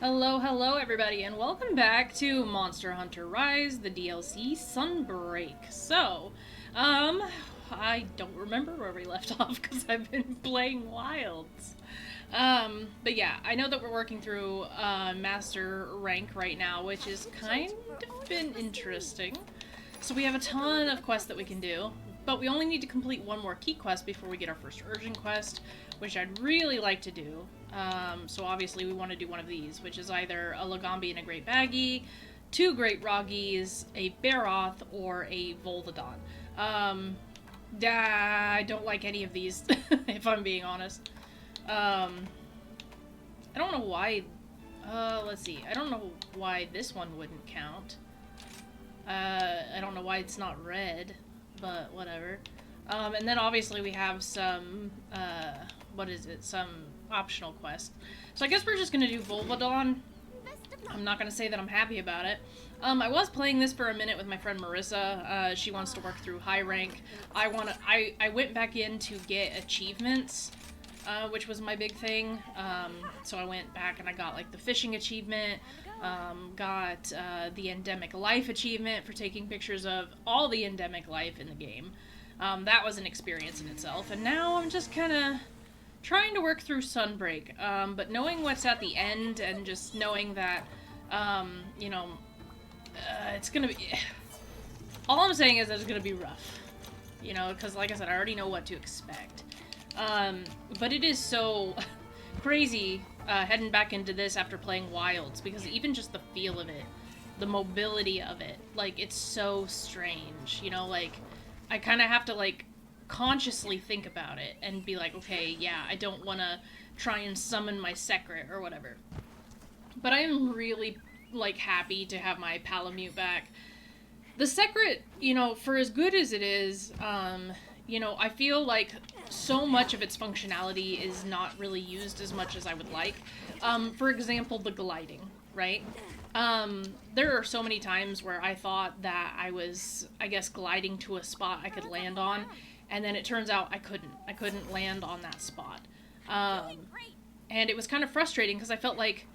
Hello, hello, everybody, and welcome back to Monster Hunter Rise, the DLC Sunbreak. Um, I don't remember where we left off because I've been playing Wilds. But yeah, I know that we're working through Master rank right now, which is kind of been interesting. So we have a ton of quests that we can do, but we only need to complete one more key quest before we get our first urgent quest, which I'd really like to do. So obviously we want to do one of these, which is either a Lagambi and a Great Baggy, two Great Roggies, a Baroth, or a Volvidon. I don't like any of these, if I'm being honest. I don't know why. Let's see. I don't know why this one wouldn't count. I don't know why it's not red, but whatever. And then obviously we have some, what is it? Some optional quest. So I guess we're just gonna do Volvidon. I'm not gonna say that I'm happy about it. I was playing this for a minute with my friend Marissa. She wants to work through high rank. I went back in to get achievements, which was my big thing. So I went back and I got like the fishing achievement, got the endemic life achievement for taking pictures of all the endemic life in the game. That was an experience in itself. And now I'm just kind of trying to work through Sunbreak. But knowing what's at the end and just knowing that, it's gonna be. All I'm saying is that it's gonna be rough. Because like I said, I already know what to expect. But it is so crazy heading back into this after playing Wilds, because even just the feel of it, the mobility of it, like, it's so strange. I kind of have to, like, consciously think about it and be like, okay, yeah, I don't want to try and summon my secret or whatever. But I am really, like, happy to have my Palamute back. The secret, for as good as it is, I feel like so much of its functionality is not really used as much as I would like. For example, the gliding, right? There are so many times where I thought that I was, I guess, gliding to a spot I could land on, and then it turns out I couldn't. I couldn't land on that spot. And it was kind of frustrating because I felt like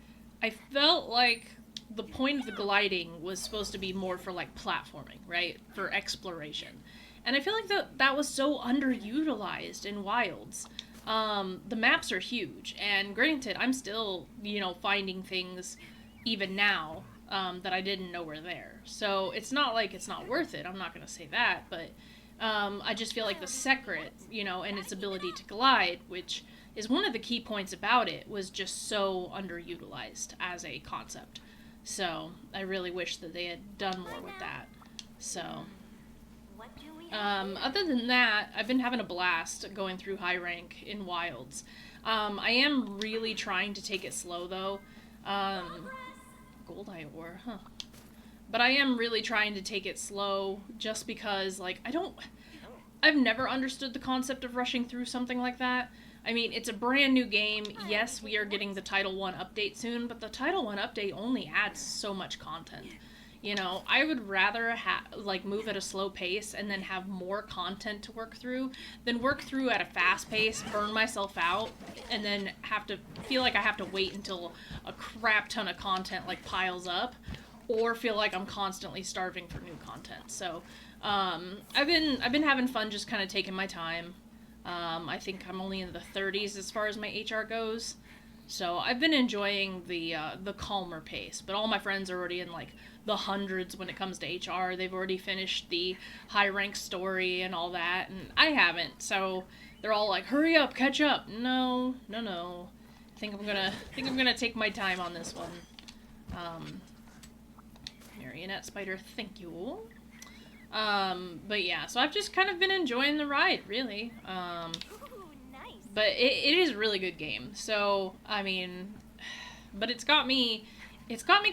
the point of the gliding was supposed to be more for, like, platforming, right? For exploration. And I feel like that was so underutilized in Wilds. The maps are huge, and granted, I'm still, finding things even now that I didn't know were there. So it's not like it's not worth it. I'm not going to say that, but I just feel like the secret, and its ability to glide, which is one of the key points about it, was just so underutilized as a concept. So I really wish that they had done more with that. So, other than that, I've been having a blast going through high rank in Wilds. I am really trying to take it slow, though. Gold eye ore, huh. But I am really trying to take it slow just because, like, I've never understood the concept of rushing through something like that. I mean, it's a brand new game. Yes, we are getting the Title 1 update soon, but the Title 1 update only adds so much content. I would rather move at a slow pace and then have more content to work through than work through at a fast pace, burn myself out, and then have to feel like I have to wait until a crap ton of content, like, piles up, or feel like I'm constantly starving for new content. So, I've been having fun just kind of taking my time. I think I'm only in the 30s as far as my HR goes. So I've been enjoying the calmer pace, but all my friends are already in, like, the hundreds when it comes to HR. They've already finished the high rank story and all that, and I haven't. So they're all like, "Hurry up, catch up." No, no, no. I think I'm gonna take my time on this one. Marionette spider, thank you. But yeah, so I've just kind of been enjoying the ride, really. But it is a really good game. So, I mean, but it's got me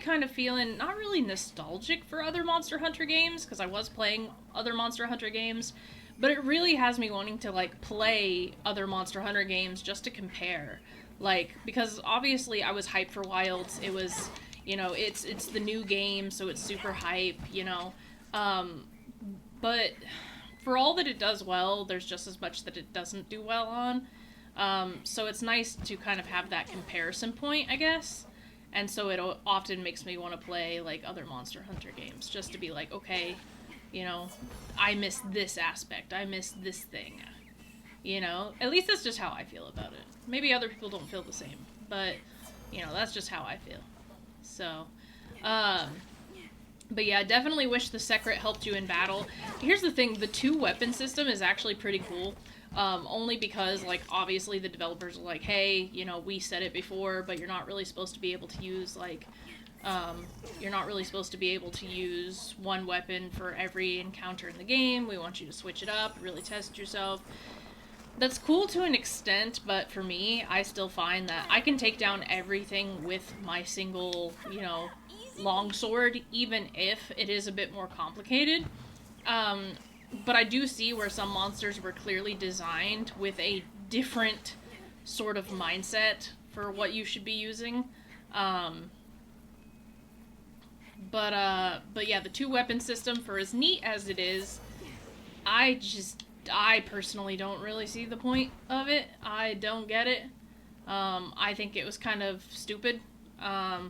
kind of feeling not really nostalgic for other Monster Hunter games, because I was playing other Monster Hunter games, but it really has me wanting to, like, play other Monster Hunter games just to compare. Like, because obviously I was hyped for Wilds. It was, it's the new game, so it's super hype. But for all that it does well, there's just as much that it doesn't do well on. So it's nice to kind of have that comparison point, I guess. And so it often makes me want to play, like, other Monster Hunter games, just to be like, okay, you know, I miss this aspect, I miss this thing, you know? At least that's just how I feel about it. Maybe other people don't feel the same, but, you know, that's just how I feel. So, but yeah, definitely wish the Secret helped you in battle. Here's the thing, the 2-weapon system is actually pretty cool. Only because, like, obviously the developers are like, hey, you know, we said it before, but you're not really supposed to be able to use, like, you're not really supposed to be able to use one weapon for every encounter in the game. We want you to switch it up, really test yourself. That's cool to an extent, but for me, I still find that I can take down everything with my single, you know, longsword, even if it is a bit more complicated. But I do see where some monsters were clearly designed with a different sort of mindset for what you should be using. But yeah, the 2-weapon system, for as neat as it is, I personally don't really see the point of it. I don't get it. I think it was kind of stupid. I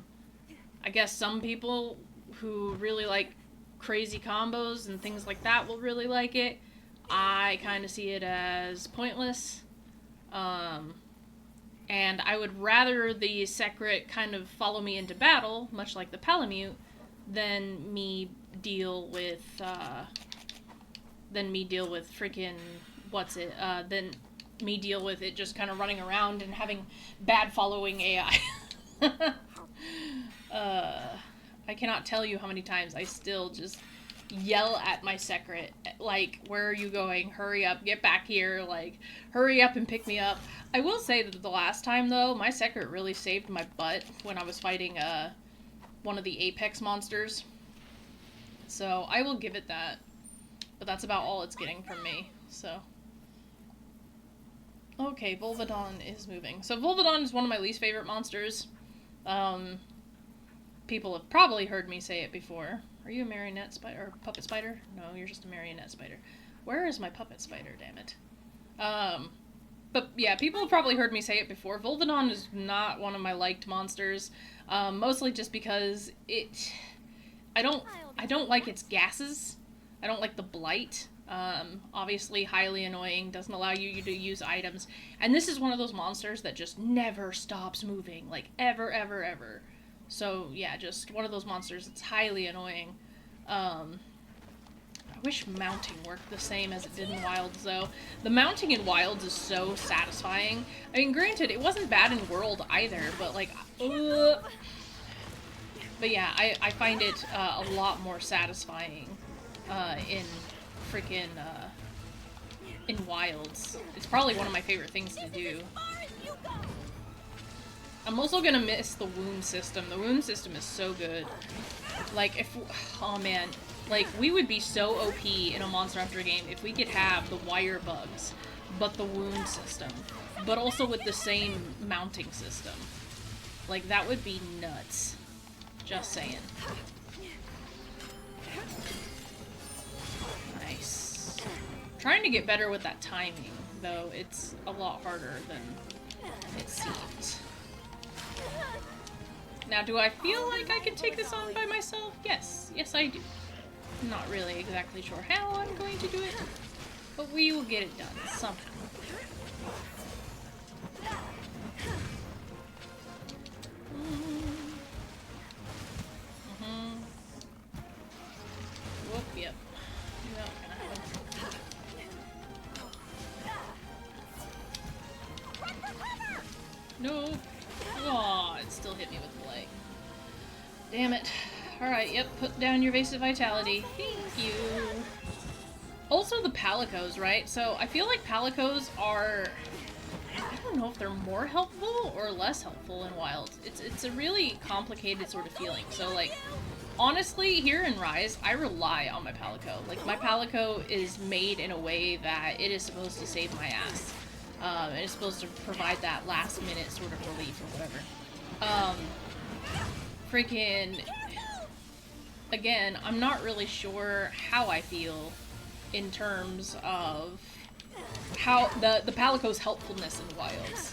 guess some people who really like crazy combos and things like that will really like it. I kind of see it as pointless. And I would rather the Secret kind of follow me into battle, much like the Palamute, than me deal with freaking than me deal with it just kind of running around and having bad following AI. I cannot tell you how many times I still just yell at my Secret, like, where are you going? Hurry up, get back here, like, hurry up and pick me up. I will say that the last time, though, my Secret really saved my butt when I was fighting, one of the Apex monsters. So, I will give it that. But that's about all it's getting from me, so. Okay, Volvidon is moving. So, Volvidon is one of my least favorite monsters. People have probably heard me say it before. Are you a marionette spider or puppet spider? No, you're just a marionette spider. Where is my puppet spider, damn it? But yeah, people have probably heard me say it before. Volvidon is not one of my liked monsters. Mostly just because I don't like its gases. I don't like the blight. Obviously highly annoying, doesn't allow you to use items. And this is one of those monsters that just never stops moving, like ever, ever, ever. So yeah, just one of those monsters that's highly annoying. I wish mounting worked the same as it did in Wilds, though. The mounting in Wilds is so satisfying. I mean, granted, it wasn't bad in World either, but like, but yeah, I find it a lot more satisfying in freaking in Wilds. It's probably one of my favorite things to do. I'm also gonna miss the wound system. The wound system is so good. Like, oh man, like, we would be so OP in a Monster Hunter game if we could have the wire bugs, but the wound system, but also with the same mounting system. Like, that would be nuts. Just saying. Nice. Trying to get better with that timing, though it's a lot harder than it seems. Now, do I feel like I could take this on by myself? Yes. Yes, I do. I'm not really exactly sure how I'm going to do it, but we will get it done somehow. Whoop, yep. Yep, no. Aw, it still hit me with the leg. Damn it. Alright, yep, put down your Evasive Vitality. Thank you. Also the Palicos, right? So I feel like Palicos are... I don't know if they're more helpful or less helpful in Wild. It's a really complicated sort of feeling. So, like, honestly, here in Rise, I rely on my Palico. Like, my Palico is made in a way that it is supposed to save my ass. And it's supposed to provide that last minute sort of relief or whatever. Freaking... Again, I'm not really sure how I feel in terms of how the Palico's helpfulness in Wilds.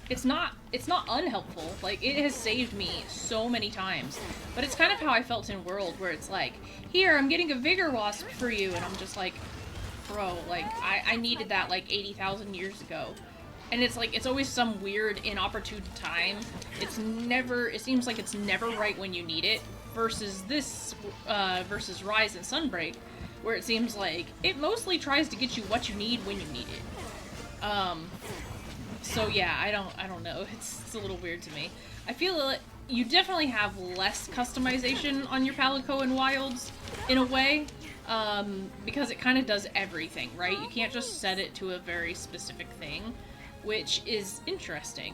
it's not unhelpful. Like, it has saved me so many times. But it's kind of how I felt in World, where it's like, here, I'm getting a Vigor Wasp for you, and I'm just like, bro, like, I needed that like 80,000 years ago. And it's like, it's always some weird, inopportune time. It seems like it's never right when you need it, versus this, versus Rise and Sunbreak, where it seems like it mostly tries to get you what you need when you need it. So yeah, I don't know. It's a little weird to me. I feel like you definitely have less customization on your Palico in Wilds, in a way, because it kind of does everything, right? You can't just set it to a very specific thing, which is interesting.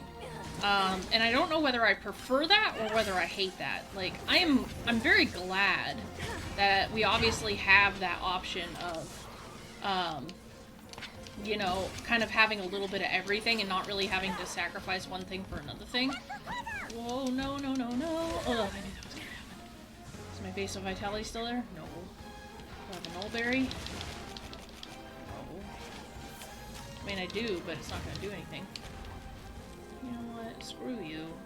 And I don't know whether I prefer that or whether I hate that. Like, I'm very glad that we obviously have that option of, you know, kind of having a little bit of everything and not really having to sacrifice one thing for another thing. Whoa, no, no, no, no. Ugh, I knew that was gonna happen. Is my base of vitality still there? No. Do I have a Nullberry? No. I mean, I do, but it's not gonna do anything. You know what? Screw you.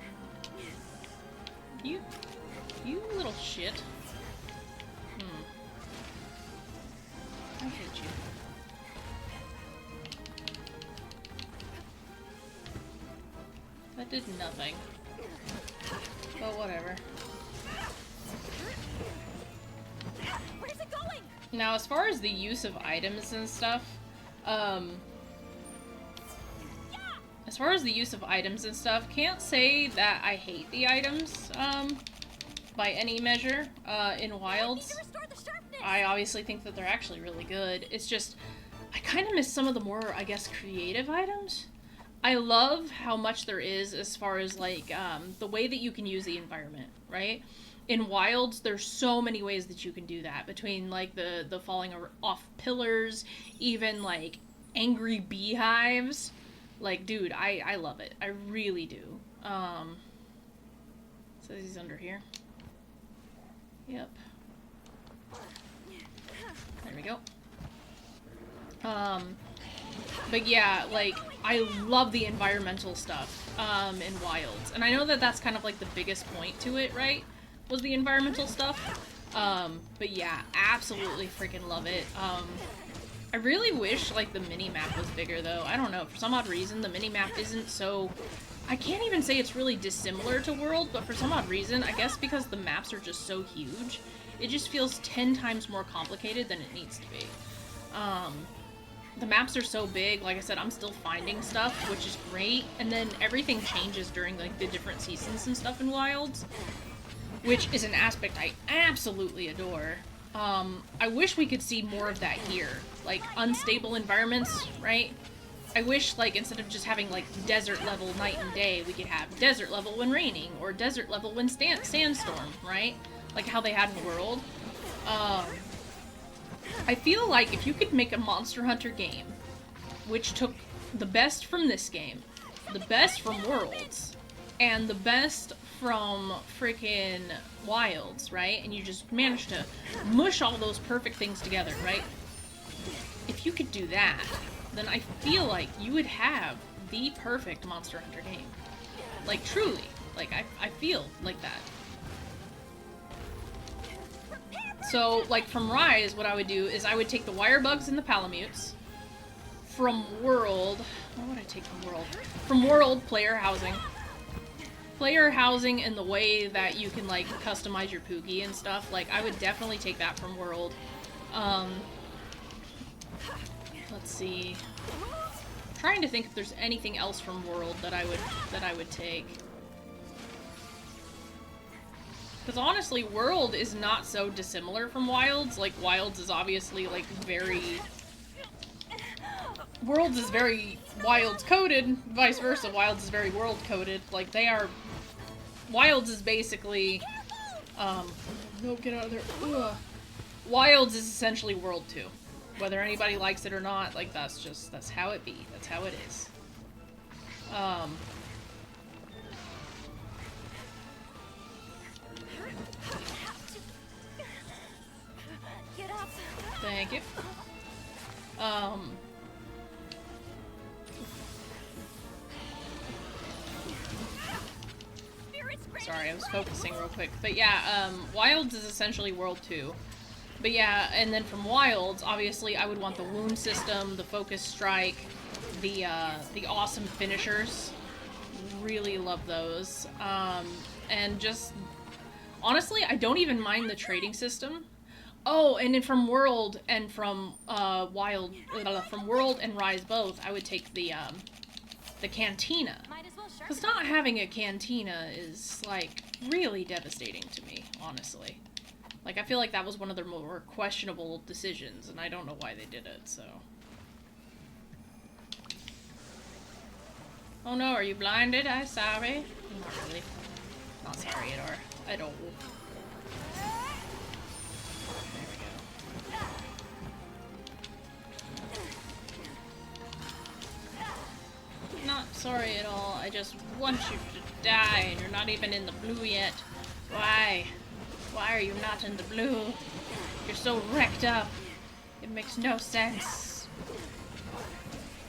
You little shit. I hate you. That did nothing. But whatever. Where's it going? Now, as far as the use of items and stuff, can't say that I hate the items, by any measure, in Wilds. I obviously think that they're actually really good. It's just, I kind of miss some of the more, I guess, creative items. I love how much there is as far as, like, the way that you can use the environment, right? In Wilds, there's so many ways that you can do that, between, like, the falling off pillars, even, like, angry beehives. Like, dude, I love it. I really do. Says he's under here. Yep. There we go. But yeah, like, I love the environmental stuff, in Wilds. And I know that that's kind of like the biggest point to it, right? Was the environmental stuff. But yeah, absolutely freaking love it. I really wish, like, the mini-map was bigger, though. I don't know, for some odd reason, the mini-map isn't so... I can't even say it's really dissimilar to World, but for some odd reason, I guess because the maps are just so huge, it just feels 10 times more complicated than it needs to be. The maps are so big, like I said, I'm still finding stuff, which is great, and then everything changes during, like, the different seasons and stuff in Wilds, which is an aspect I absolutely adore. I wish we could see more of that here. Like, unstable environments, right? I wish, like, instead of just having, like, desert level night and day, we could have desert level when raining, or desert level when sandstorm, right? Like how they had in World. I feel like if you could make a Monster Hunter game, which took the best from this game, the best from Worlds, and the best from freaking Wilds, right? And you just managed to mush all those perfect things together, right? If you could do that, then I feel like you would have the perfect Monster Hunter game. Like, truly. Like, I feel like that. So, like, from Rise, what I would do is I would take the wire bugs and the palamutes. From World... What would I take from World? From World, player housing. Player housing and the way that you can, like, customize your Poogie and stuff. Like, I would definitely take that from World. Let's see. I'm trying to think if there's anything else from World that I would take. Because honestly, World is not so dissimilar from Wilds. Like, Wilds is obviously, like, very... Worlds is very Wilds-coded, vice versa. Wilds is very World-coded. Like, they are... Wilds is basically... No, get out of there. Ugh. Wilds is essentially World 2. Whether anybody likes it or not, like, that's how it be. That's how it is. Get up. Thank you. sorry, I was focusing real quick. But yeah, Wilds is essentially World 2. But yeah, and then from Wilds, obviously I would want the wound system, the focus strike, the awesome finishers. Really love those. And just, honestly, I don't even mind the trading system. Oh, and then from World and from from World and Rise both, I would take the cantina. Might as well Because sharpen not having a cantina is, like, really devastating to me, honestly. Like, I feel like that was one of their more questionable decisions, and I don't know why they did it, so. Oh no, are you blinded? I'm sorry. Not really. Not sorry at all. There we go. Not sorry at all. I just want you to die, and you're not even in the blue yet. Why? Why are you not in the blue? You're so wrecked up. It makes no sense.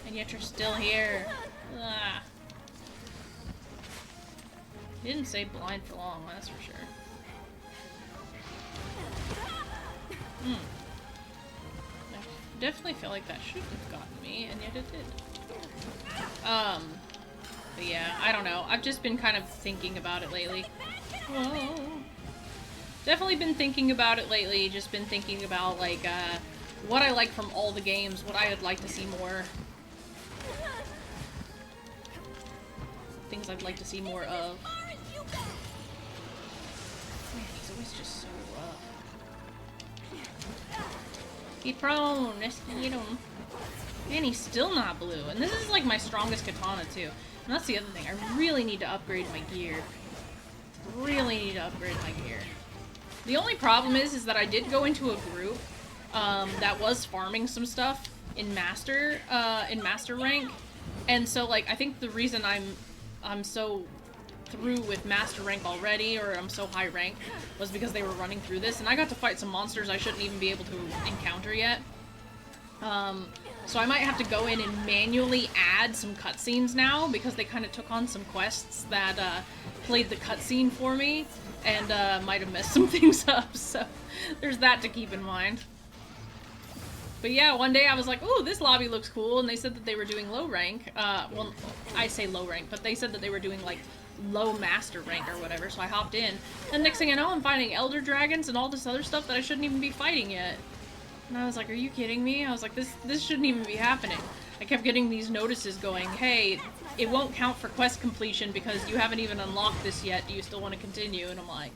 And yet you're still here. Ah. You didn't stay blind for long, that's for sure. I definitely feel like that shouldn't have gotten me, and yet it did. But yeah, I don't know. I've just been kind of thinking about it lately. Whoa. Definitely been thinking about it lately. Just been thinking about, like, what I like from all the games, what I would like to see more. Things I'd like to see more of. Man, he's always just so rough. He prone, let's get him. Man, he's still not blue. And this is like my strongest katana too. And that's the other thing. I really need to upgrade my gear. Really need to upgrade my gear. The only problem is that I did go into a group that was farming some stuff in master rank. And so, like, I think the reason I'm so through with master rank already, or I'm so high rank, was because they were running through this, and I got to fight some monsters I shouldn't even be able to encounter yet. So I might have to go in and manually add some cutscenes now, because they kind of took on some quests that played the cutscene for me, and might have messed some things up, so there's that to keep in mind. But yeah, one day I was like, ooh, this lobby looks cool, and they said that they were doing low rank. Well, I say low rank, but they said that they were doing, like, low master rank or whatever, so I hopped in. And next thing I know, I'm fighting elder dragons and all this other stuff that I shouldn't even be fighting yet. And I was like, are you kidding me? I was like, this shouldn't even be happening. I kept getting these notices going, hey, it won't count for quest completion because you haven't even unlocked this yet. Do you still want to continue? And I'm like,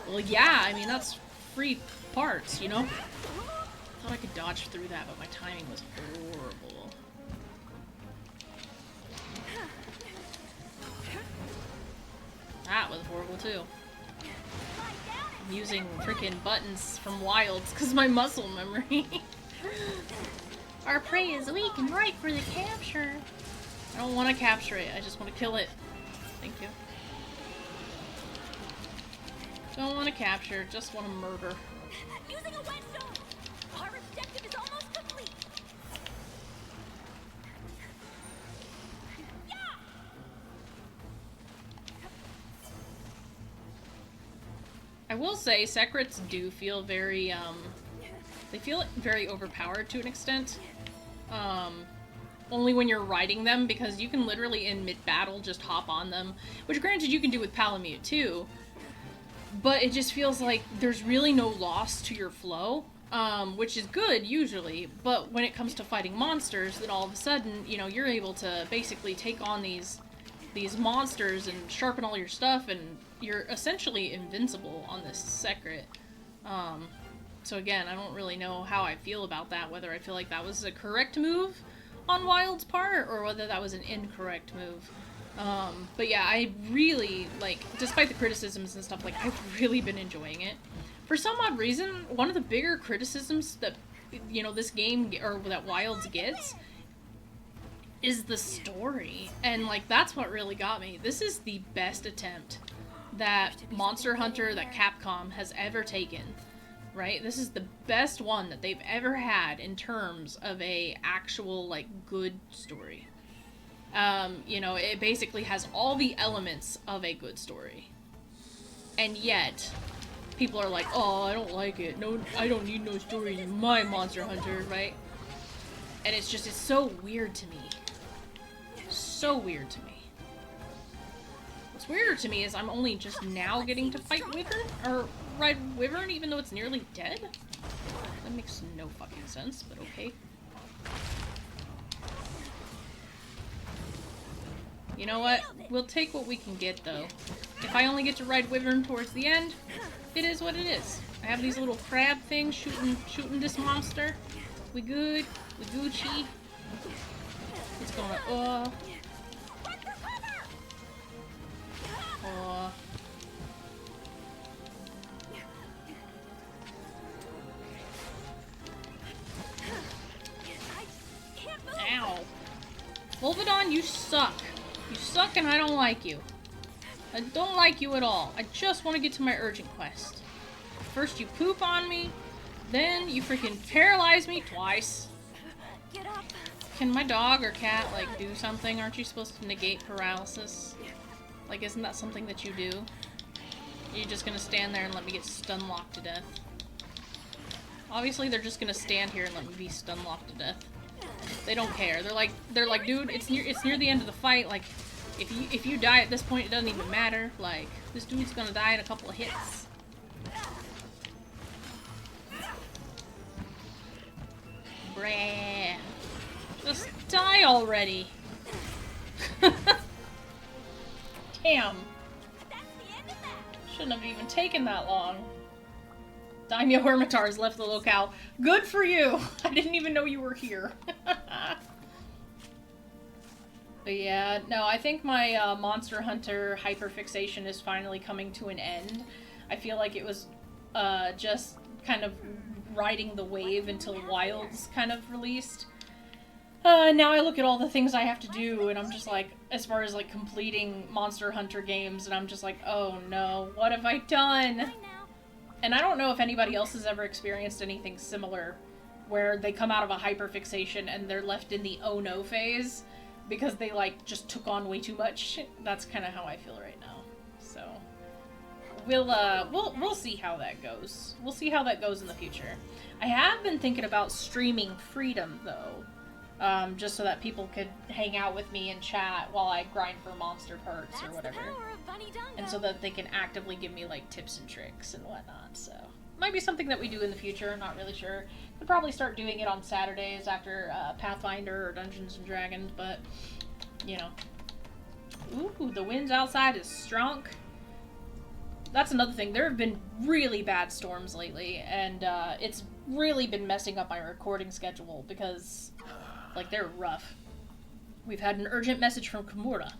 well, yeah, I mean, that's free parts, you know? I thought I could dodge through that, but my timing was horrible. That was horrible, too. I'm using freaking buttons from Wilds because my muscle memory. Our prey is weak and ripe for the capture. I don't want to capture it, I just want to kill it. Thank you. Don't want to capture, just want to murder. Using a whetstone. Our objective is almost complete. Yeah. I will say, secrets do feel very, they feel very overpowered to an extent. Only when you're riding them, because you can literally in mid-battle just hop on them. Which, granted, you can do with Palamute, too. But it just feels like there's really no loss to your flow, which is good, usually. But when it comes to fighting monsters, then all of a sudden, you know, you're able to basically take on these monsters and sharpen all your stuff, and you're essentially invincible on this secret. So again, I don't really know how I feel about that, whether I feel like that was a correct move on Wild's part, or whether that was an incorrect move. But yeah, I really, like, despite the criticisms and stuff, like, I've really been enjoying it. For some odd reason, one of the bigger criticisms that, you know, this game, or that Wilds gets, is the story. And, like, that's what really got me. This is the best attempt that Monster Hunter, that Capcom has ever taken. Right? This is the best one that they've ever had in terms of a actual, like, good story. You know, it basically has all the elements of a good story. And yet, people are like, oh, I don't like it. No, I don't need no stories in my Monster Hunter, right? And it's just, it's so weird to me. So weird to me. What's weirder to me is I'm only just now getting to fight Wyvern, or ride Wyvern, even though it's nearly dead? That makes no fucking sense, but okay. You know what? We'll take what we can get, though. If I only get to ride Wyvern towards the end, it is what it is. I have these little crab things shooting this monster. We good. We Gucci. It's gonna, oh. Ow. Volvidon, you suck. You suck and I don't like you. I don't like you at all. I just want to get to my urgent quest. First you poop on me, then you freaking paralyze me twice. Get up. Can my dog or cat, like, do something? Aren't you supposed to negate paralysis? Like, isn't that something that you do? You're just gonna stand there and let me get stun-locked to death. Obviously, they're just gonna stand here and let me be stun-locked to death. They don't care. They're like, dude, it's near the end of the fight. Like, if you die at this point, it doesn't even matter. Like, this dude's gonna die in a couple of hits. Brah. Just die already. Damn. Shouldn't have even taken that long. Daimyo Hermitars left the locale. Good for you! I didn't even know you were here. But yeah, no, I think my Monster Hunter hyperfixation is finally coming to an end. I feel like it was just kind of riding the wave until Wilds kind of released. Now I look at all the things I have to do, and I'm just like, as far as like completing Monster Hunter games, and I'm just like, oh no, what have I done? And I don't know if anybody else has ever experienced anything similar, where they come out of a hyperfixation and they're left in the oh no phase, because they like just took on way too much. That's kind of how I feel right now. So we'll see how that goes. We'll see how that goes in the future. I have been thinking about streaming Freedom though. Just so that people could hang out with me and chat while I grind for monster parts or whatever. And so that they can actively give me, like, tips and tricks and whatnot, so. Might be something that we do in the future, not really sure. Could probably start doing it on Saturdays after Pathfinder or Dungeons & Dragons, but, you know. Ooh, the winds outside is strong. That's another thing. There have been really bad storms lately, and it's really been messing up my recording schedule because... like, they're rough. We've had an urgent message from Kimura.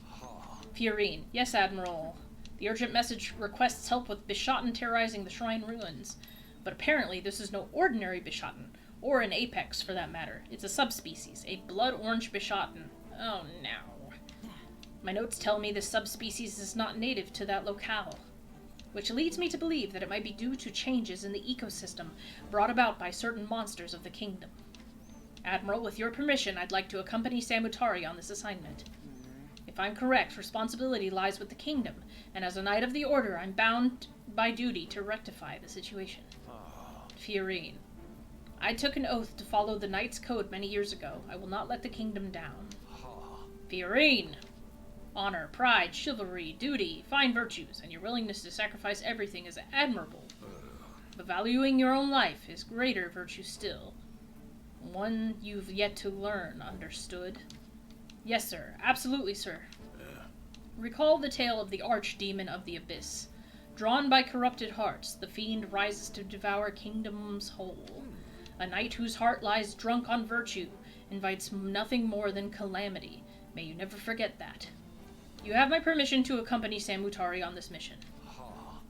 Fiorayne. Yes, Admiral. The urgent message requests help with Bishaten terrorizing the shrine ruins. But apparently this is no ordinary Bishaten, or an apex for that matter. It's a subspecies, a Blood Orange Bishaten. Oh no. My notes tell me this subspecies is not native to that locale, which leads me to believe that it might be due to changes in the ecosystem brought about by certain monsters of the kingdom. Admiral, with your permission, I'd like to accompany Samutari on this assignment. If I'm correct, responsibility lies with the kingdom, and as a Knight of the Order, I'm bound by duty to rectify the situation. Fiorayne. I took an oath to follow the Knight's Code many years ago. I will not let the kingdom down. Fiorayne. Honor, pride, chivalry, duty, fine virtues, and your willingness to sacrifice everything is admirable. But valuing your own life is greater virtue still. One you've yet to learn, understood? Yes, sir. Absolutely, sir. Recall the tale of the archdemon of the abyss. Drawn by corrupted hearts, the fiend rises to devour kingdoms whole. A knight whose heart lies drunk on virtue invites nothing more than calamity. May you never forget that. You have my permission to accompany Samutari on this mission.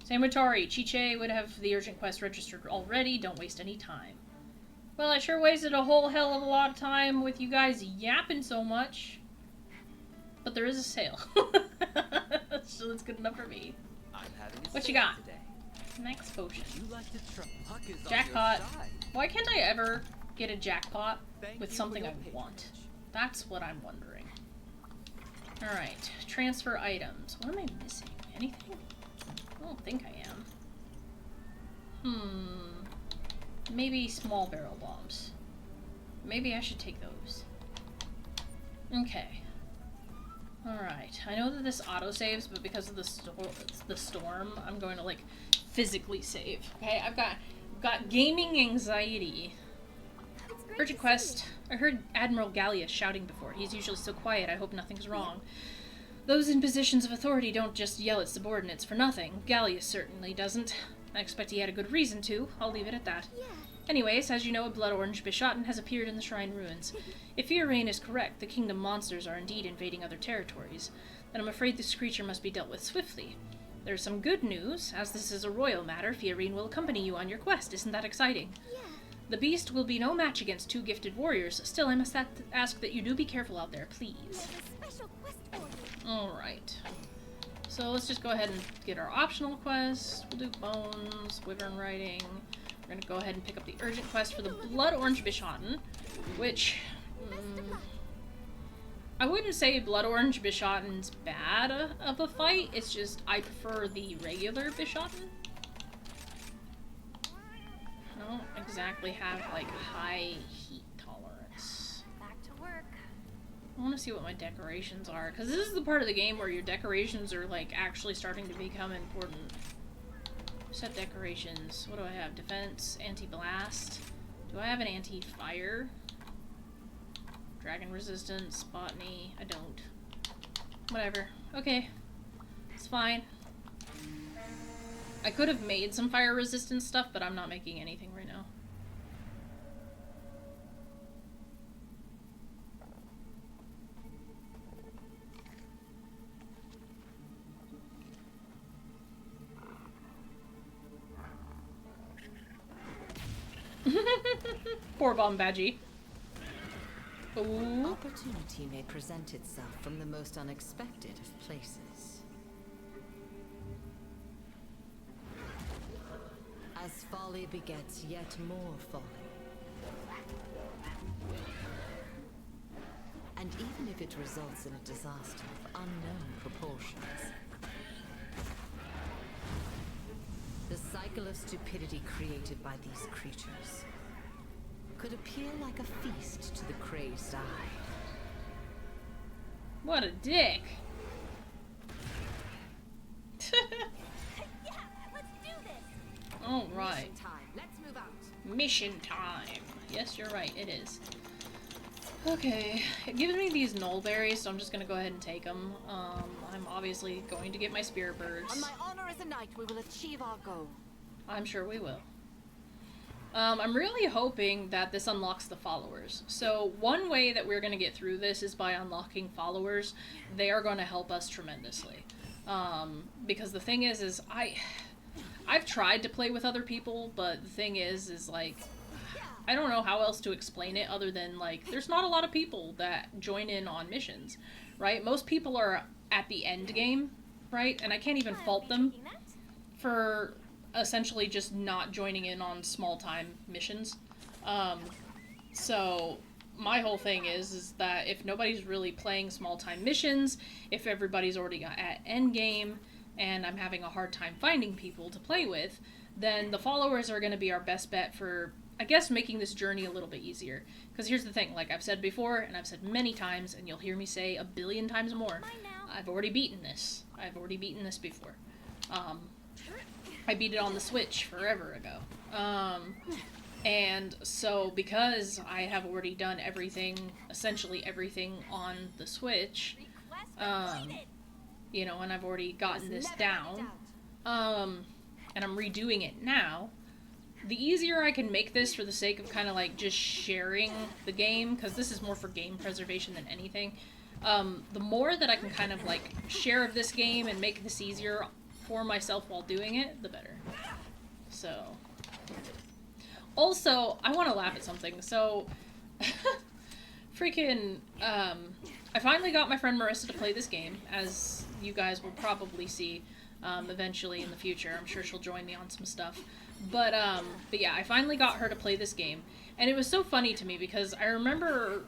Samutari, Chiche would have the urgent quest registered already. Don't waste any time. Well, I sure wasted a whole hell of a lot of time with you guys yapping so much. But there is a sale. So that's good enough for me. What you got? Max potion. Jackpot. Why can't I ever get a jackpot with something I want? That's what I'm wondering. Alright. Transfer items. What am I missing? Anything? I don't think I am. Maybe small barrel bombs. Maybe I should take those. Okay. Alright. I know that this auto-saves, but because of the storm, I'm going to, like, physically save. Okay, I've got gaming anxiety. Urgent quest. I heard Admiral Gallius shouting before. He's usually so quiet, I hope nothing's wrong. Those in positions of authority don't just yell at subordinates for nothing. Gallius certainly doesn't. I expect he had a good reason to. I'll leave it at that. Yeah. Anyways, as you know, a Blood Orange Bishaten has appeared in the Shrine ruins. If Fiorayne is correct, the Kingdom monsters are indeed invading other territories, then I'm afraid this creature must be dealt with swiftly. There's some good news. As this is a royal matter, Fiorayne will accompany you on your quest. Isn't that exciting? Yeah. The beast will be no match against two gifted warriors. Still, I must ask that you do be careful out there, please. We have a special quest for you. Alright. So let's just go ahead and get our optional quest. We'll do bones, wyvern riding. We're gonna go ahead and pick up the urgent quest for the Blood Orange Bishaten, which... I wouldn't say Blood Orange Bishaten's bad of a fight, it's just I prefer the regular Bishaten. I don't exactly have, like, high heat tolerance. Back to work. I want to see what my decorations are, because this is the part of the game where your decorations are, like, actually starting to become important. Set decorations. What do I have? Defense, anti-blast. Do I have an anti-fire? Dragon resistance, botany. I don't. Whatever. Okay. It's fine. I could have made some fire resistance stuff, but I'm not making anything right now. Poor Bombadgy. Ooh. Opportunity may present itself from the most unexpected of places. As folly begets yet more folly. And even if it results in a disaster of unknown proportions, the cycle of stupidity created by these creatures could appear like a feast to the crazed eye. What a dick. Yeah, let's do this. Alright. Mission time. Let's move out. Mission time. Yes, you're right, it is. Okay, it gives me these null berries, so I'm just gonna go ahead and take them. I'm obviously going to get my spirit birds. On my honor as a knight, we will achieve our goal. I'm sure we will. I'm really hoping that this unlocks the followers. So one way that we're going to get through this is by unlocking followers. They are going to help us tremendously. Because the thing is I've tried to play with other people, but the thing is like, I don't know how else to explain it other than, like, there's not a lot of people that join in on missions, right? Most people are at the end game, right? And I can't even fault them for essentially just not joining in on small time missions. So my whole thing is that if nobody's really playing small time missions, if everybody's already at end game, and I'm having a hard time finding people to play with, then the followers are going to be our best bet for, I guess, making this journey a little bit easier. Because here's the thing, like I've said before, and I've said many times, and you'll hear me say a billion times more, I've already beaten this. I've already beaten this before. I beat it on the Switch forever ago. And so because I have already done everything, essentially everything on the Switch, you know, and I've already gotten this down, and I'm redoing it now, the easier I can make this for the sake of kind of like just sharing the game, because this is more for game preservation than anything, the more that I can kind of like share of this game and make this easier for myself while doing it, the better. So, also, I want to laugh at something. So, freaking, I finally got my friend Marissa to play this game, as you guys will probably see. eventually in the future. I'm sure she'll join me on some stuff. But yeah, I finally got her to play this game. And it was so funny to me because I remember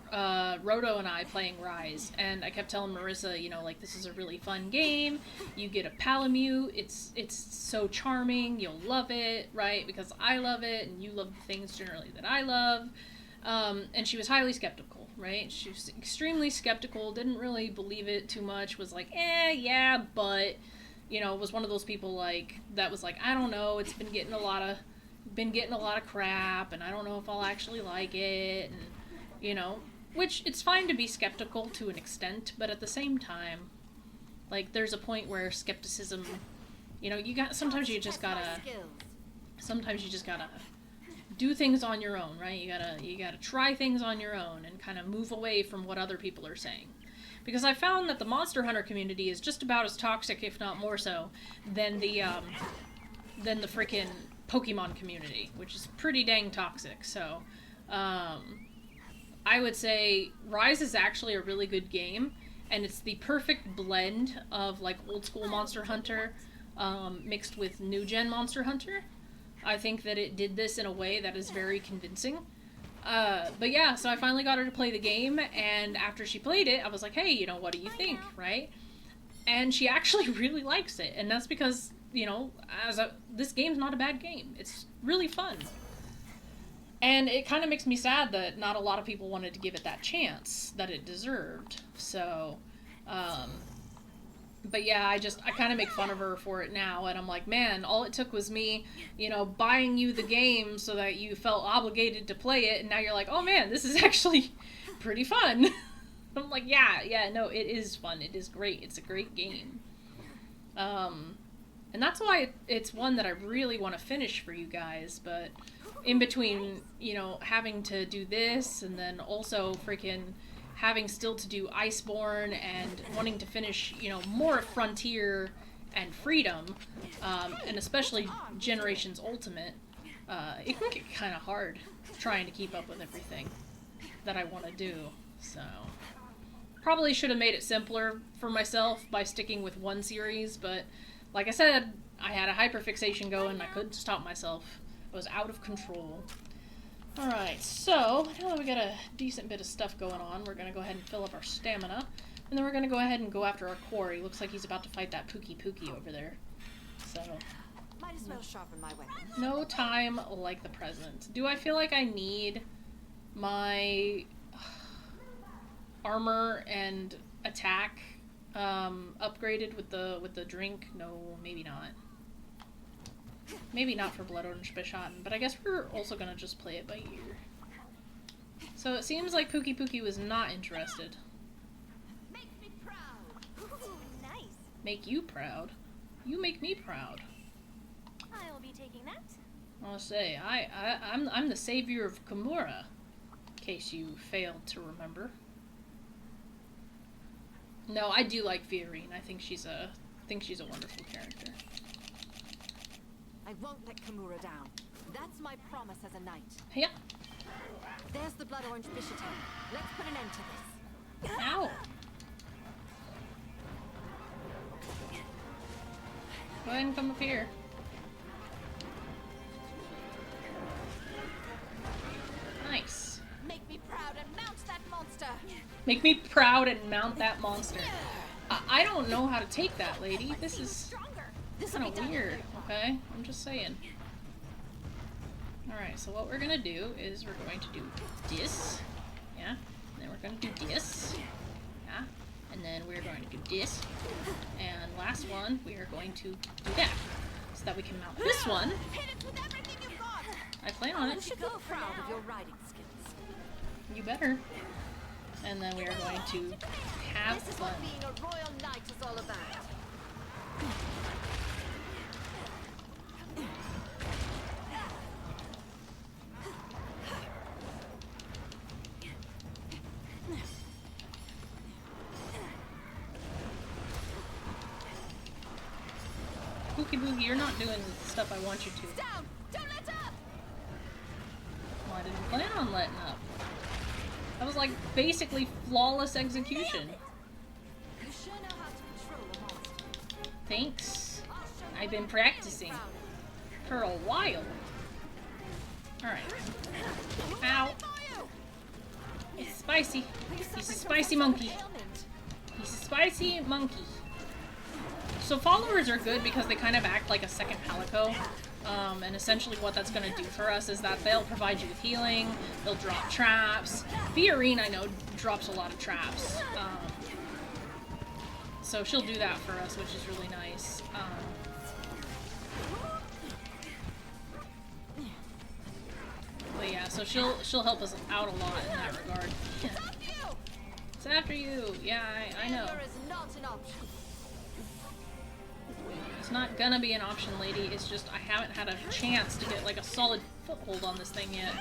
Roto and I playing Rise, and I kept telling Marissa, you know, like, this is a really fun game. You get a Palamute. It's so charming. You'll love it, right? Because I love it, and you love the things generally that I love. And she was highly skeptical, right? She was extremely skeptical, didn't really believe it too much, was like, yeah, but, you know, was one of those people, like, that was like, I don't know, it's been getting a lot of crap, and I don't know if I'll actually like it, and, you know, which, it's fine to be skeptical to an extent, but at the same time, like, there's a point where skepticism, you know, sometimes you just gotta do things on your own, right? You gotta try things on your own and kind of move away from what other people are saying. Because I found that the Monster Hunter community is just about as toxic, if not more so, than the freaking Pokemon community, which is pretty dang toxic. So, I would say Rise is actually a really good game, and it's the perfect blend of, like, old school Monster Hunter mixed with new gen Monster Hunter. I think that it did this in a way that is very convincing. But yeah, so I finally got her to play the game, and after she played it, I was like, hey, you know, what do you think, right? And she actually really likes it, and that's because, you know, this game's not a bad game. It's really fun. And it kind of makes me sad that not a lot of people wanted to give it that chance that it deserved. So, but yeah, I kind of make fun of her for it now, and I'm like, man, all it took was me, you know, buying you the game so that you felt obligated to play it, and now you're like, oh man, this is actually pretty fun. I'm like, yeah, no, it is fun. It is great. It's a great game. And that's why it's one that I really want to finish for you guys, but in between, you know, having to do this, and then also freaking having still to do Iceborne, and wanting to finish, you know, more Frontier and Freedom, and especially Generations Ultimate, it can get kind of hard trying to keep up with everything that I want to do, so... Probably should have made it simpler for myself by sticking with one series, but like I said, I had a hyperfixation going, I couldn't stop myself. I was out of control. Alright, so, now that we got a decent bit of stuff going on, we're gonna go ahead and fill up our stamina, and then we're gonna go ahead and go after our quarry. Looks like he's about to fight that Pookie over there. So, Might as well sharpen my weapon. no time like the present. Do I feel like I need my armor and attack upgraded with the drink? No, maybe not. Maybe not for Blood Orange Bishaten, but I guess we're also gonna just play it by ear. So it seems like Pookie was not interested. Make me proud. Ooh, nice. Make you proud? You make me proud. I'll be taking that. I'll say, I'm the savior of Kimura, in case you failed to remember. No, I do like Fiorayne. I think she's a wonderful character. I won't let Kimura down. That's my promise as a knight. Yeah. There's the Blood Orange Bishaten. Let's put an end to this. Ow. Go ahead and come up here. Nice. Make me proud and mount that monster. Make me proud and mount that monster. I don't know how to take that, lady. This is Stronger. kind of weird, okay? I'm just saying. Alright, so what we're gonna do is we're going to do this. Yeah. And then we're gonna do this. Yeah. And then we're going to do this. And last one, we are going to do that. So that we can mount this one. Hit it with everything you've got. I plan on You it. should go proud of your riding skills. You better. And then we are going to have This is fun. what being a royal knight is all about. Boogie, you're not doing the stuff I want you to. Down. Don't let up. Well, I didn't plan on letting up. That was like basically flawless execution. You sure know how to control a monster. Thanks. I've been practicing for a while. Alright. Ow. It's spicy. He's a spicy monkey. He's a spicy monkey. So followers are good because they kind of act like a second Palico. And essentially what that's going to do for us is that they'll provide you with healing, they'll drop traps. Fiorayne, I know, drops a lot of traps. So she'll do that for us, which is really nice. But yeah, so she'll help us out a lot in that regard. It's after you! Yeah, I know. It's not gonna be an option, lady. It's just I haven't had a chance to get like a solid foothold on this thing yet.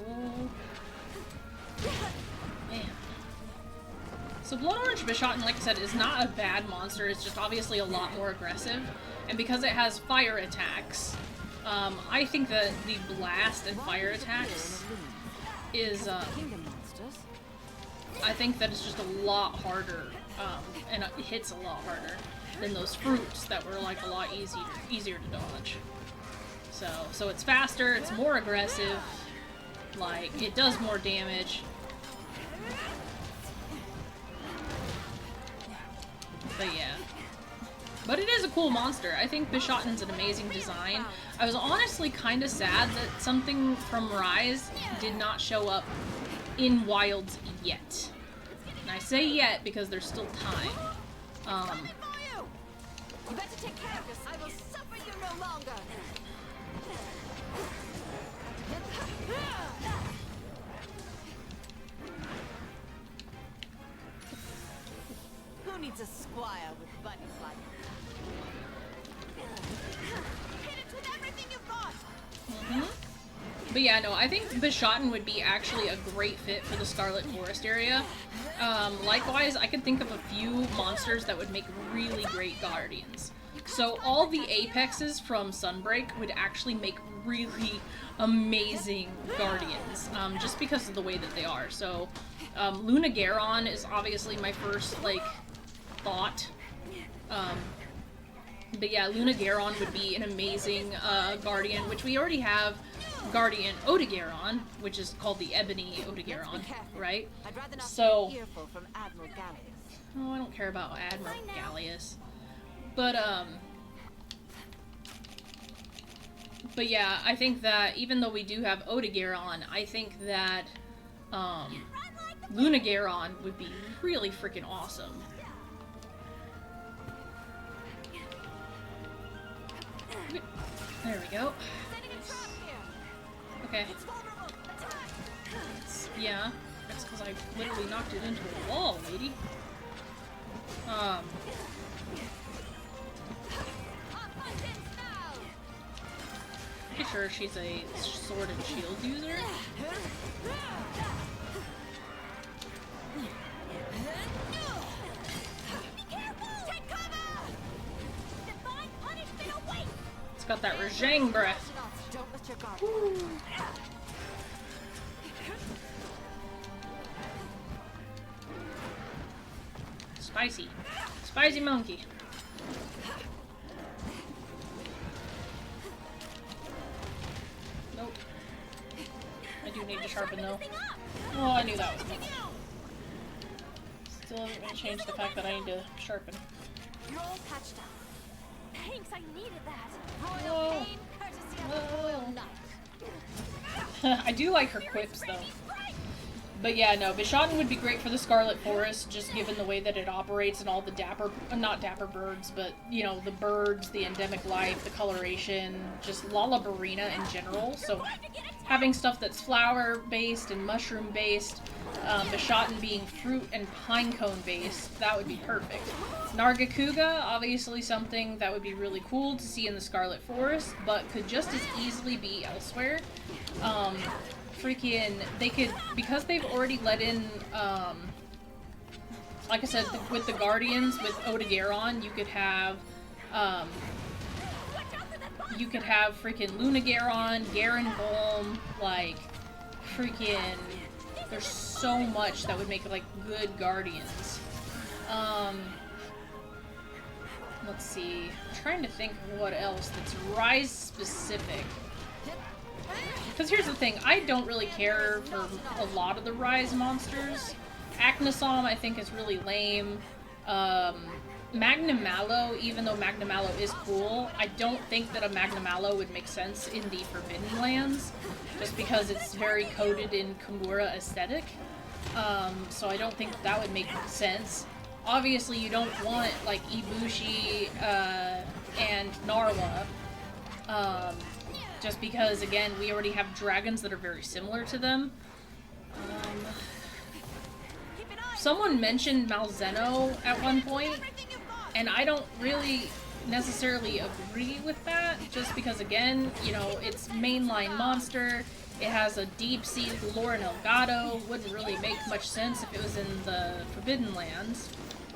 Ooh. Man. So Blood Orange Bishaten, like I said, is not a bad monster. It's just obviously a lot more aggressive. And because it has fire attacks, I think that the blast and fire attacks is, I think that it's just a lot harder, and it hits a lot harder than those fruits that were like a lot easier to dodge. So it's faster, it's more aggressive, like, it does more damage. But yeah. But it is a cool monster. I think Bishaten's an amazing design. I was honestly kind of sad that something from Rise did not show up in Wilds yet. And I say yet because there's still time. You better take care of this. I will suffer you no longer. Who needs a squire with bunnies like Hit it with everything you've got. But yeah, no, I think Bishaten would be actually a great fit for the Scarlet Forest area. Likewise, I could think of a few monsters that would make really great guardians. So all the apexes from Sunbreak would actually make really amazing guardians, just because of the way that they are. So Luna Garon is obviously my first, like, thought. But yeah, Luna Garon would be an amazing guardian, which we already have Guardian Odegaron, which is called the Ebony Odegaron, right? So, oh, I don't care about Admiral Gallius. But yeah, I think that even though we do have Odegaron, I think that Luna Garon would be really freaking awesome. There we go. Okay. Yeah, that's because I literally knocked it into a wall, lady. Pretty sure she's a sword and shield user. It's got that Rajang breath. Woo. Spicy. Spicy monkey. Nope. I do need to sharpen though. Oh, I knew that was coming. Still doesn't really change the fact that I need to sharpen. You're all patched up. Thanks, I needed that. Whoa. Pain, courtesy of the royal knight. I do like her quips though. But yeah, no, Bishaten would be great for the Scarlet Forest, just given the way that it operates and all the not dapper birds, but, you know, the birds, the endemic life, the coloration, just Lalabarina in general. So having stuff that's flower-based and mushroom-based, Bishaten being fruit and pinecone-based, that would be perfect. Nargacuga, obviously something that would be really cool to see in the Scarlet Forest, but could just as easily be elsewhere. They could, because they've already let in, like I said, with the Guardians, with Odegaron, you could have freaking Lunagaron, Garenbolm, like, freaking, there's so much that would make, like, good Guardians. Let's see. I'm trying to think of what else that's Rise specific. Because here's the thing, I don't really care for a lot of the Rise monsters. Acnosom I think is really lame. Magnum Mallow, even though Magnum Mallow is cool, I don't think that a Magnum Mallow would make sense in the Forbidden Lands, just because it's very coded in Kimura aesthetic. So I don't think that would make sense. Obviously, you don't want, like, Ibushi, and Narwa, just because, again, we already have dragons that are very similar to them. Someone mentioned Malzeno at one point, and I don't really necessarily agree with that, just because, again, you know, it's mainline monster, it has a deep-seated lore in Elgato, wouldn't really make much sense if it was in the Forbidden Lands,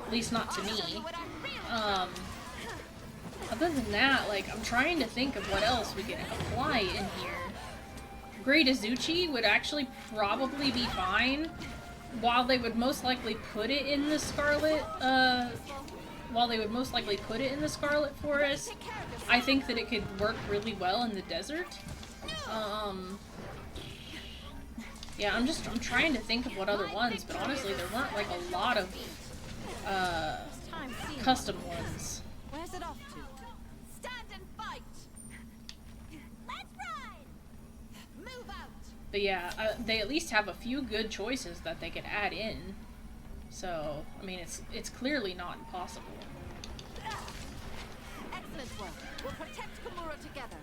at least not to me. Other than that, like, I'm trying to think of what else we could apply in here. Great Azuchi would actually probably be fine, while they would most likely put it in the Scarlet, Forest. I think that it could work really well in the desert. Yeah, I'm trying to think of what other ones, but honestly, there weren't, like, a lot of, custom ones. Where's it off to? Stand and fight! Let's ride! Move out! But yeah, they at least have a few good choices that they could add in. So, I mean, it's clearly not impossible. Excellent work. We'll protect Kimura together.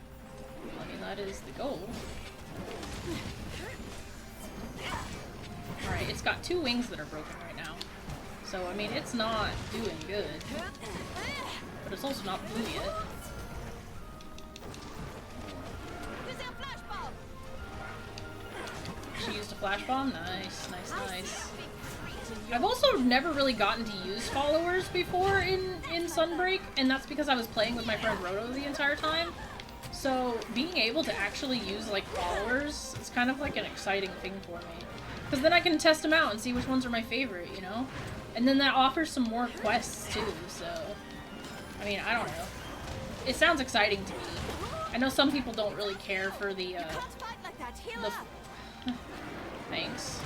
I mean, that is the goal. Alright, it's got 2 wings that are broken right now. So, I mean, it's not doing good. But it's also not blue yet. Using a flash bomb. She used a flash bomb? Nice, nice, nice. I've also never really gotten to use followers before in Sunbreak, and that's because I was playing with my friend Roto the entire time. So, being able to actually use, like, followers is kind of like an exciting thing for me. Because then I can test them out and see which ones are my favorite, you know? And then that offers some more quests, too, so... I mean, I don't know. It sounds exciting to me. I know some people don't really care for the, Thanks.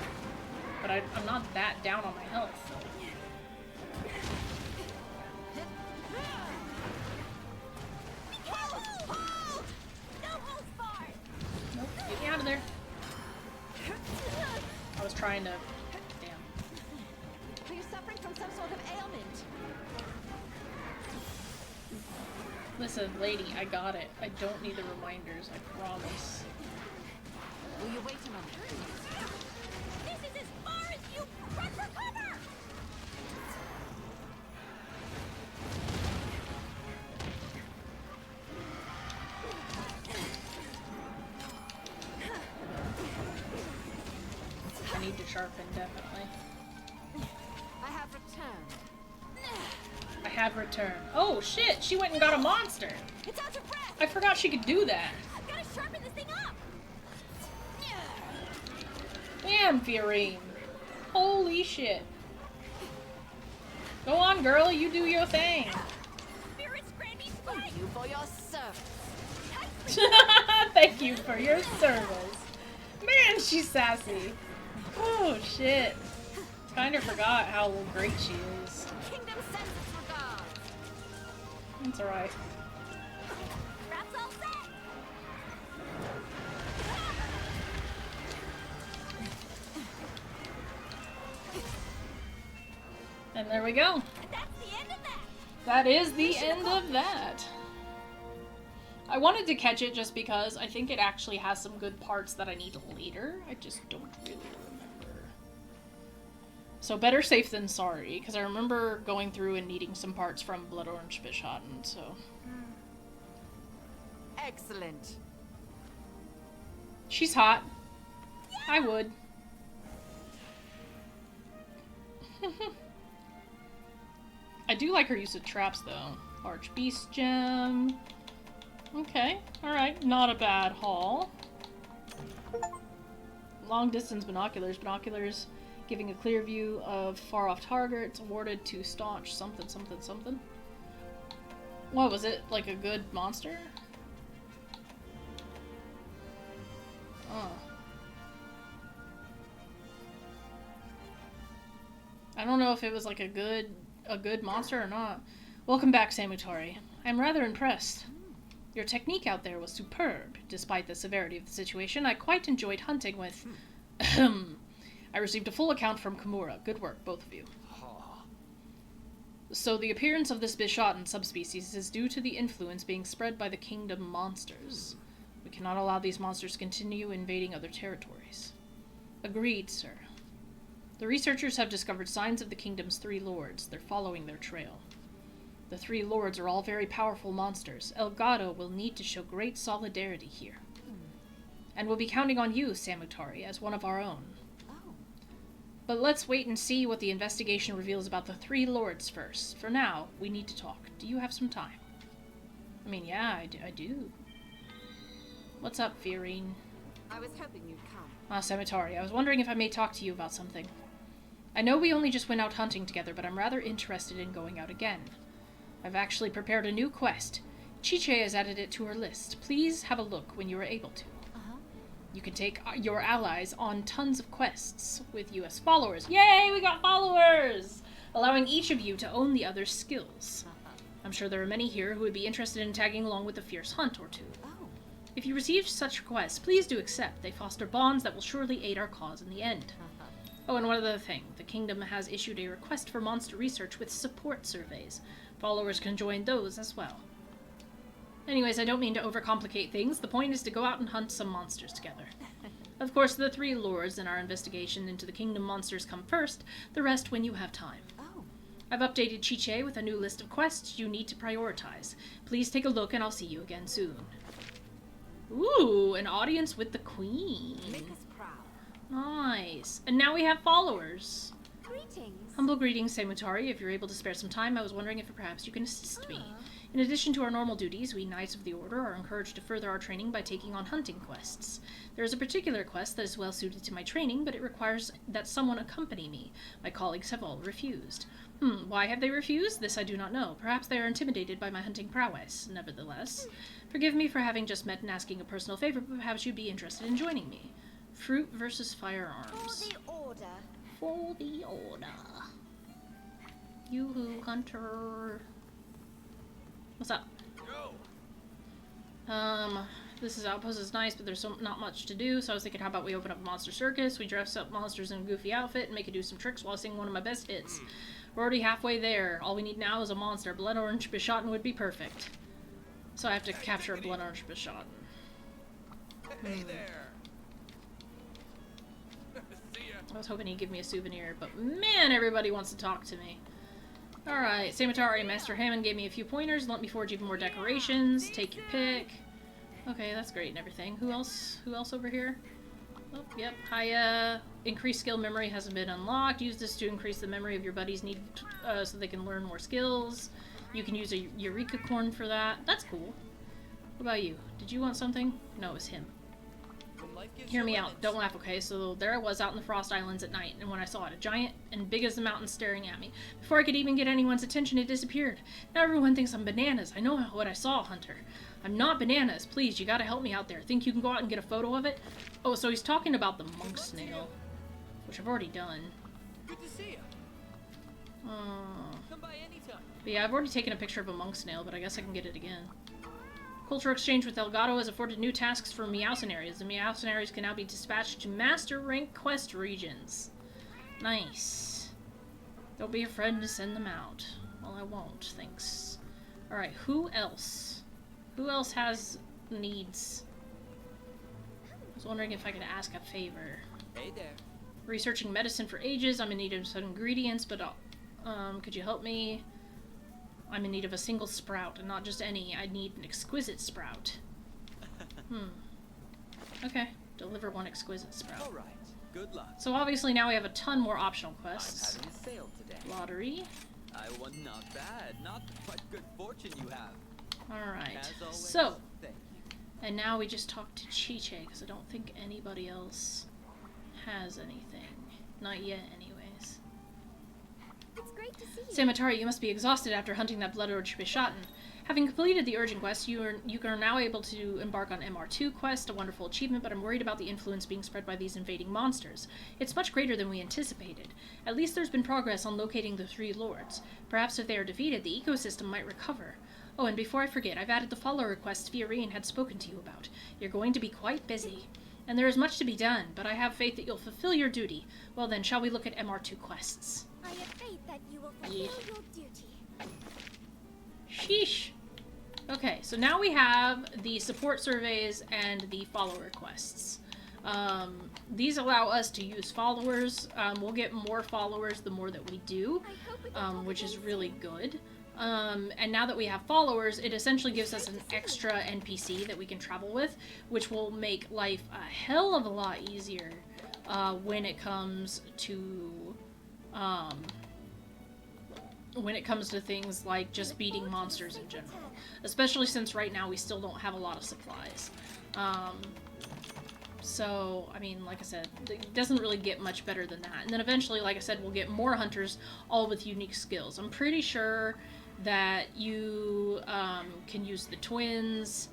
But I'm not that down on my health. Nope, get me out of there. I was trying to... Damn. Are you suffering from some sort of ailment? Listen, lady, I got it. I don't need the reminders, I promise. Will you wait a moment? This is as far as you run for cover! I need to sharpen, definitely. I have returned. I have returned. Oh, shit! She went and got a monster! It's out of breath! I forgot she could do that. I've got to sharpen this thing up! Damn, Fiorayne. Holy shit. Go on, girl. You do your thing. Spirits grant me strength! Thank you for your service. Thank you for your service. Man, she's sassy. Oh, shit. Kind of forgot how great she is. Kingdom sends its regard! That's alright. Wraps all set! And there we go. That's the end of that! That is the end of that. I wanted to catch it just because I think it actually has some good parts that I need later. I just don't really remember. So better safe than sorry, because I remember going through and needing some parts from Blood Orange Bishaten, so... Excellent. She's hot. I would. I do like her use of traps, though. Arch Beast Gem. Okay, alright. Not a bad haul. Long distance binoculars. Binoculars giving a clear view of far off targets. Awarded to staunch something, something, something. What was it? Like a good monster? Oh. I don't know if it was like a good monster or not. Welcome back, Samutari. I'm rather impressed. Your technique out there was superb. Despite the severity of the situation, I quite enjoyed hunting with... I received a full account from Kimura. Good work, both of you. So the appearance of this Bishaten subspecies is due to the influence being spread by the kingdom monsters. We cannot allow these monsters to continue invading other territories. Agreed, sir. The researchers have discovered signs of the kingdom's 3 lords. They're following their trail. The 3 lords are all very powerful monsters. Elgato will need to show great solidarity here. And we'll be counting on you, Samutari, as one of our own. But let's wait and see what the investigation reveals about the 3 lords first. For now, we need to talk. Do you have some time? I mean, yeah, I do. What's up, Fiorayne? I was hoping you'd come. Ah, Samutari, I was wondering if I may talk to you about something. I know we only just went out hunting together, but I'm rather interested in going out again. I've actually prepared a new quest. Chiche has added it to her list. Please have a look when you are able to. You can take your allies on tons of quests with US followers. Yay, we got followers! Allowing each of you to own the other's skills. I'm sure there are many here who would be interested in tagging along with a fierce hunt or 2. If you receive such requests, please do accept. They foster bonds that will surely aid our cause in the end. Oh, and one other thing. The kingdom has issued a request for monster research with support surveys. Followers can join those as well. Anyways, I don't mean to overcomplicate things. The point is to go out and hunt some monsters together. Of course, the 3 lords in our investigation into the kingdom monsters come first, the rest when you have time. I've updated Chiche with a new list of quests you need to prioritize. Please take a look and I'll see you again soon. Ooh, an audience with the queen. Make us proud. Nice. And now we have followers. Greetings. Humble greetings, Samutari. If you're able to spare some time, I was wondering if perhaps you can assist me. In addition to our normal duties, we Knights of the Order are encouraged to further our training by taking on hunting quests. There is a particular quest that is well suited to my training, but it requires that someone accompany me. My colleagues have all refused. Why have they refused? This I do not know. Perhaps they are intimidated by my hunting prowess. Nevertheless, forgive me for having just met and asking a personal favor, but perhaps you'd be interested in joining me. Fruit versus firearms. For the order. For the order. Yoo-hoo, hunter. What's up? This outpost is nice, but there's not much to do, so I was thinking, how about we open up a monster circus, we dress up monsters in a goofy outfit, and make it do some tricks while I sing one of my best hits. We're already halfway there. All we need now is a monster. Blood Orange Bishaten would be perfect. So I have to capture a Blood Orange Bishaten. Hey there. See ya. I was hoping he'd give me a souvenir, but man, everybody wants to talk to me. Alright, Samutari, Master Hammond gave me a few pointers. Let me forge even more decorations. Take your pick. Okay, that's great and everything. Who else over here? Oh, yep. Hi, increased skill memory hasn't been unlocked. Use this to increase the memory of your buddies need so they can learn more skills. You can use a Eureka Corn for that. That's cool. What about you? Did you want something? No, it was him. Hear me out. Don't laugh, okay? So there I was out in the Frost Islands at night, and when I saw it, a giant and big as the mountain staring at me. Before I could even get anyone's attention, it disappeared. Now everyone thinks I'm bananas. I know what I saw, Hunter. I'm not bananas. Please, you gotta help me out there. Think you can go out and get a photo of it? Oh, so he's talking about the monk snail, which I've already done. Good to see ya. Come by anytime. But yeah, I've already taken a picture of a monk snail, but I guess I can get it again. Cultural exchange with Elgato has afforded new tasks for Meowson areas. The Meowson areas can now be dispatched to Master Rank Quest regions. Nice. Don't be afraid to send them out. Well, I won't, thanks. Alright, who else? Who else has needs? I was wondering if I could ask a favor. Hey there. Researching medicine for ages. I'm in need of some ingredients, but could you help me? I'm in need of a single sprout, and not just any. I need an exquisite sprout. Okay. Deliver one exquisite sprout. All right. Good luck. So obviously now we have a ton more optional I'm quests. having a sale today. Lottery. I want not bad. Not what good fortune you have. Alright. As always, So, thank you. and now we just talked to Chiche, because I don't think anybody else has anything. Not yet, anyways. It's great to see you. Samutari, you must be exhausted after hunting that Blood Orange Bishaten. Having completed the urgent quest, you are now able to embark on MR2 quest, a wonderful achievement, but I'm worried about the influence being spread by these invading monsters. It's much greater than we anticipated. At least there's been progress on locating the 3 lords. Perhaps if they are defeated, the ecosystem might recover. Oh, and before I forget, I've added the follower quest Fiorayne had spoken to you about. You're going to be quite busy. And there is much to be done, but I have faith that you'll fulfill your duty. Well then, shall we look at MR2 quests? I have faith that you will fulfill your duty. Sheesh. Okay, so now we have the support surveys and the follower quests. These allow us to use followers. We'll get more followers the more that we do, which is really good. And now that we have followers, it essentially gives us an extra NPC that we can travel with, which will make life a hell of a lot easier when it comes to things like just beating monsters in general. Especially since right now we still don't have a lot of supplies. So, I mean, like I said, it doesn't really get much better than that. And then eventually, like I said, we'll get more hunters, all with unique skills. I'm pretty sure that you can use the twins.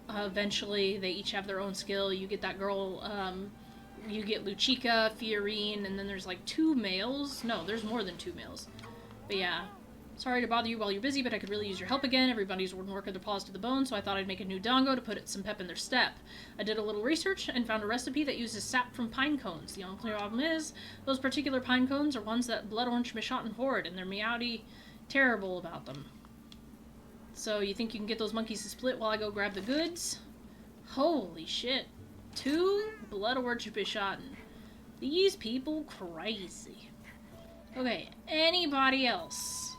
Eventually, they each have their own skill. You get that girl, you get Luchika, Fiorayne, and then there's like 2 males. No, there's more than 2 males. But yeah. Sorry to bother you while you're busy, but I could really use your help again. Everybody's working their paws to the bone, so I thought I'd make a new dango to put some pep in their step. I did a little research and found a recipe that uses sap from pine cones. The only problem is, those particular pine cones are ones that Blood Orange Bishaten hoard, and they're meowdy terrible about them. So you think you can get those monkeys to split while I go grab the goods? Holy shit. 2 Blood Orange Bishaten. These people crazy. Okay, anybody else?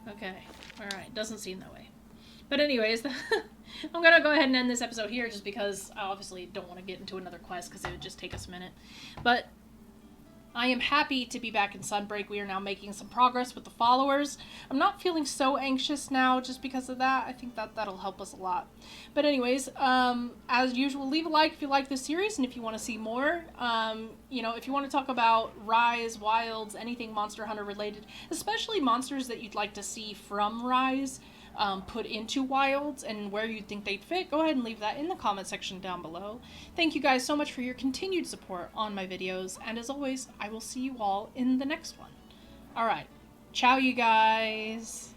Okay, alright, doesn't seem that way. But anyways, I'm gonna go ahead and end this episode here just because I obviously don't want to get into another quest because it would just take us a minute. But I am happy to be back in Sunbreak. We are now making some progress with the followers. I'm not feeling so anxious now just because of that. I think that'll help us a lot. But anyways, as usual, leave a like if you like this series and if you want to see more. You know, if you want to talk about Rise, Wilds, anything Monster Hunter related, especially monsters that you'd like to see from Rise, put into Wilds and where you think they'd fit, go ahead and leave that in the comment section down below. Thank you guys so much for your continued support on my videos, and as always, I will see you all in the next one. Alright, ciao you guys!